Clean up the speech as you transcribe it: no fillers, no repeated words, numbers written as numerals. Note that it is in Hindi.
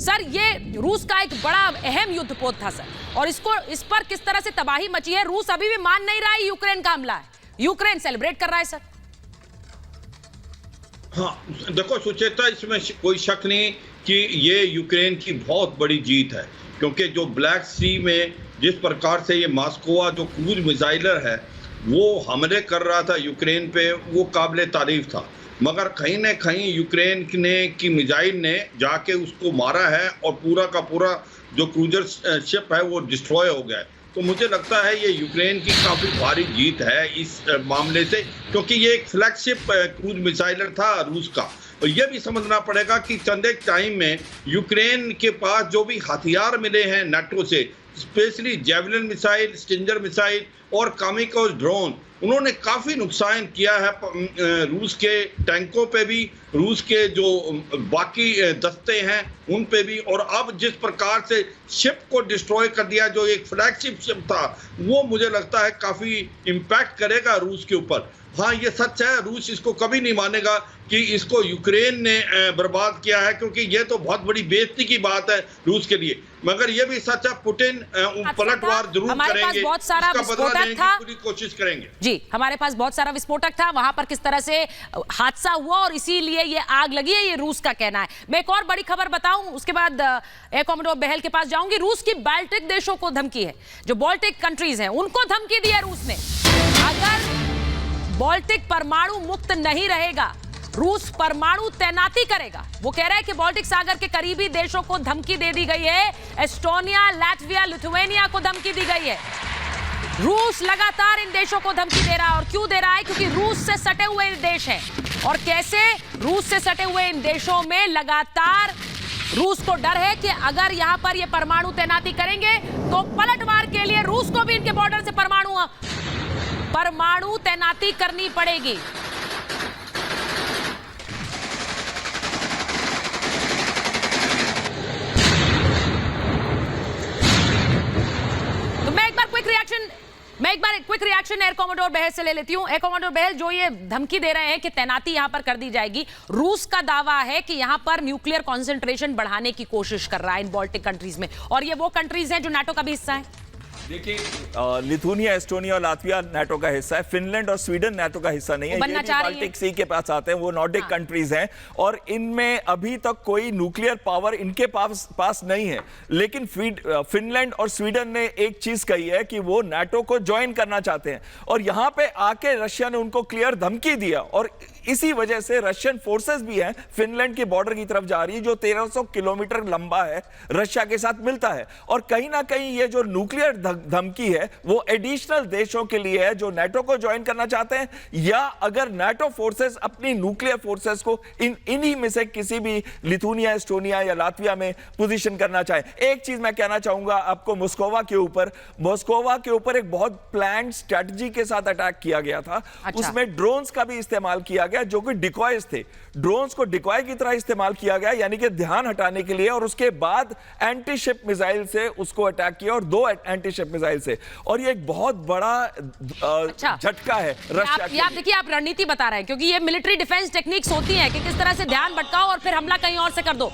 सर ये रूस का एक बड़ा अहम युद्धपोत था सर, और इस पर किस तरह से तबाही मची है। रूस अभी भी मान नहीं रहा है यूक्रेन का हमला है, यूक्रेन सेलिब्रेट कर रहा है सर। हाँ देखो सुचेता, इसमें कोई शक नहीं कि ये यूक्रेन की बहुत बड़ी जीत है, क्योंकि जो ब्लैक सी में जिस प्रकार से ये मॉस्कोवा जो क्रूज मिसाइलर है वो हमले कर रहा था यूक्रेन पे, वो काबिल तारीफ था। मगर कहीं न कहीं यूक्रेन की मिसाइल ने जाके उसको मारा है और पूरा का पूरा जो क्रूजर शिप है वो डिस्ट्रॉय हो गया है। तो मुझे लगता है ये यूक्रेन की काफ़ी भारी जीत है इस मामले से, क्योंकि ये एक फ्लैगशिप क्रूज मिसाइलर था रूस का। और यह भी समझना पड़ेगा कि चंद एक टाइम में यूक्रेन के पास जो भी हथियार मिले हैं नाटो से, स्पेशली जेवलिन मिसाइल, स्टिंजर मिसाइल और कामिकाज़ ड्रोन, उन्होंने काफ़ी नुकसान किया है रूस के टैंकों पे भी, रूस के जो बाकी दस्ते हैं उन पे भी। और अब जिस प्रकार से शिप को डिस्ट्रॉय कर दिया, जो एक फ्लैगशिप शिप था, वो मुझे लगता है काफ़ी इम्पैक्ट करेगा रूस के ऊपर। हाँ ये सच है, रूस इसको कभी नहीं मानेगा कि इसको यूक्रेन ने बर्बाद किया है, क्योंकि ये तो बहुत बड़ी बेइज्जती की बात है रूस के लिए। मगर ये भी सच है, पुतिन पलटवार जरूर करेंगे, बहुत सारा विस्फोटक था, पूरी कोशिश करेंगे। जी हमारे पास बहुत सारा विस्फोटक था, वहां पर किस तरह से हादसा हुआ और इसीलिए ये आग लगी है, ये रूस का कहना है। मैं एक और बड़ी खबर बताऊं, उसके बाद एयर कॉमोडोर बहल के पास जाऊंगी। रूस की बाल्टिक देशों को धमकी है, जो बाल्टिक कंट्रीज हैं उनको धमकी दी है रूस ने। अगर बाल्टिक परमाणु मुक्त नहीं रहेगा, रूस परमाणु तैनाती करेगा। वो कह रहा है कि बाल्टिक सागर के करीबी देशों को धमकी दे दी गई है, एस्टोनिया, लातविया, लिथुआनिया को धमकी दी गई है। रूस लगातार इन देशों को धमकी दे रहा है, और क्यों दे रहा है? क्योंकि रूस से सटे हुए देश हैं। और कैसे? रूस से सटे हुए इन देशों में लगातार रूस को डर है कि अगर यहां पर ये परमाणु तैनाती करेंगे तो पलटवार के लिए रूस को भी इनके बॉर्डर से परमाणु तैनाती करनी पड़ेगी। तो मैं एक बार क्विक रिएक्शन एयर कॉमोडोर बहल से ले लेती हूं। एयर कॉमोडोर बहल, जो ये धमकी दे रहे हैं कि तैनाती यहां पर कर दी जाएगी, रूस का दावा है कि यहां पर न्यूक्लियर कंसंट्रेशन बढ़ाने की कोशिश कर रहा है इन बाल्टिक कंट्रीज में, और ये वो कंट्रीज हैं जो नाटो का भी हिस्सा है। देखिए, लिथुआनिया, एस्टोनिया और लातविया नाटो का हिस्सा है। फिनलैंड और स्वीडन नाटो का हिस्सा नहीं है। ये भी बाल्टिक सी के पास आते हैं, वो नॉर्डिक कंट्रीज हैं, और इनमें अभी तक कोई न्यूक्लियर पावर इनके पास नहीं है। लेकिन फिनलैंड और स्वीडन ने एक चीज कही है कि वो नाटो को ज्वाइन करना चाहते हैं, और यहां पे आके रशिया ने उनको क्लियर धमकी दिया, और इसी वजह से रशियन फोर्सेस भी हैं फिनलैंड की बॉर्डर की तरफ जा रही है, जो 1300 किलोमीटर लंबा है, रशिया के साथ मिलता है। और कहीं ना कहीं ये जो न्यूक्लियर धमकी है वो एडिशनल देशों के लिए है जो नाटो को ज्वाइन करना चाहते हैं, या अगर नाटो फोर्सेस अपनी न्यूक्लियर फोर्सेस को इन्हीं में से किसी भी लिथुआनिया, एस्टोनिया या लातविया में पोजीशन करना चाहे। एक चीज मैं कहना चाहूंगा आपको, मॉस्कोवा के ऊपर एक बहुत प्लान्ड स्ट्रेटजी के साथ अटैक किया गया था। उसमें ड्रोन्स का भी इस्तेमाल किया गया, जो कि डिकॉयज थे। ड्रोन्स को डिकॉय की तरह इस्तेमाल किया गया, यानी कि ध्यान हटाने के लिए, और उसके बाद एंटी शिप मिसाइल से उसको अटैक किया, और 2 एंटी शिप मिसाइल से। और ये एक बहुत बड़ा झटका है रशिया के लिए। आप देखिए, आप रणनीति बता रहे हैं, क्योंकि ये मिलिट्री डिफेंस टेक्निक्स होती हैं कि किस तरह से ध्यान भटकाओ और फिर हमला कहीं और से कर दो।